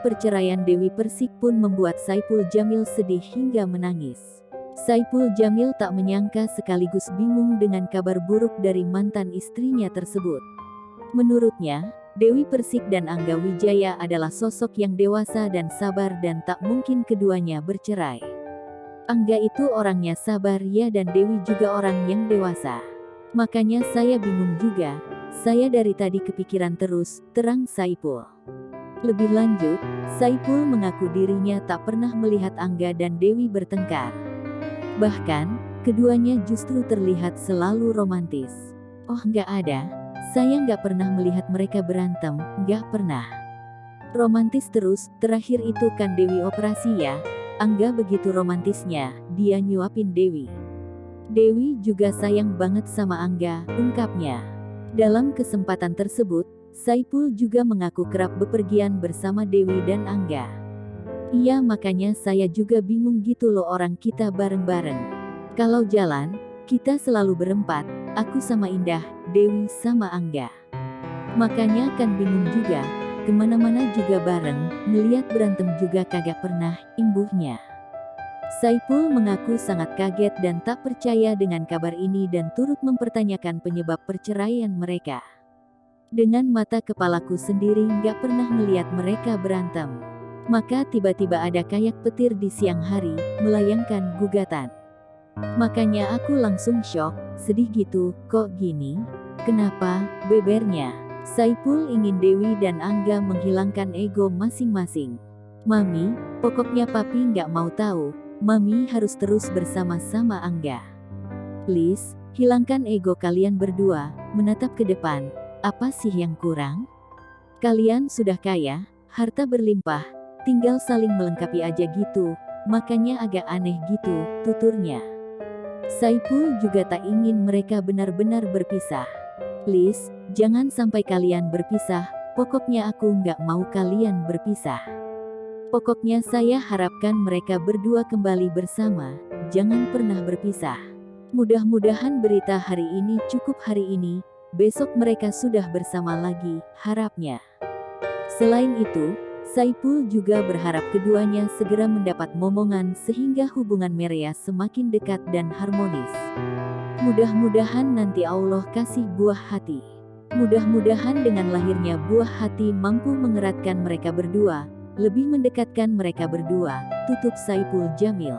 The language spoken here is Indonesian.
perceraian Dewi Persik pun membuat Saipul Jamil sedih hingga menangis. Saipul Jamil tak menyangka sekaligus bingung dengan kabar buruk dari mantan istrinya tersebut. Menurutnya, Dewi Persik dan Angga Wijaya adalah sosok yang dewasa dan sabar dan tak mungkin keduanya bercerai. Angga itu orangnya sabar ya dan Dewi juga orang yang dewasa. Makanya saya bingung juga, saya dari tadi kepikiran terus, terang Saipul. Lebih lanjut, Saipul mengaku dirinya tak pernah melihat Angga dan Dewi bertengkar. Bahkan, keduanya justru terlihat selalu romantis. Oh nggak ada, saya nggak pernah melihat mereka berantem, nggak pernah. Romantis terus, terakhir itu kan Dewi operasi ya. Angga begitu romantisnya, dia nyuapin Dewi. Dewi juga sayang banget sama Angga, ungkapnya. Dalam kesempatan tersebut, Saipul juga mengaku kerap bepergian bersama Dewi dan Angga. Iya makanya saya juga bingung gitu loh orang kita bareng-bareng. Kalau jalan, kita selalu berempat, aku sama Indah, Dewi sama Angga. Makanya kan bingung juga, kemana-mana juga bareng, ngeliat berantem juga kagak pernah, imbuhnya. Saipul mengaku sangat kaget dan tak percaya dengan kabar ini dan turut mempertanyakan penyebab perceraian mereka. Dengan mata kepalaku sendiri nggak pernah melihat mereka berantem. Maka tiba-tiba ada kayak petir di siang hari, melayangkan gugatan. Makanya aku langsung syok, sedih gitu, kok gini? Kenapa? Bebernya. Saipul ingin Dewi dan Angga menghilangkan ego masing-masing. Mami, pokoknya papi nggak mau tahu, Mami harus terus bersama-sama Angga. Please, hilangkan ego kalian berdua, menatap ke depan. Apa sih yang kurang? Kalian sudah kaya, harta berlimpah, tinggal saling melengkapi aja gitu, makanya agak aneh gitu, tuturnya. Saipul juga tak ingin mereka benar-benar berpisah. Please, jangan sampai kalian berpisah, pokoknya aku nggak mau kalian berpisah. Pokoknya saya harapkan mereka berdua kembali bersama, jangan pernah berpisah. Mudah-mudahan berita hari ini cukup hari ini, besok mereka sudah bersama lagi, harapnya. Selain itu, Saipul juga berharap keduanya segera mendapat momongan sehingga hubungan mereka semakin dekat dan harmonis. Mudah-mudahan nanti Allah kasih buah hati. Mudah-mudahan dengan lahirnya buah hati mampu mengeratkan mereka berdua, lebih mendekatkan mereka berdua, tutup Saipul Jamil.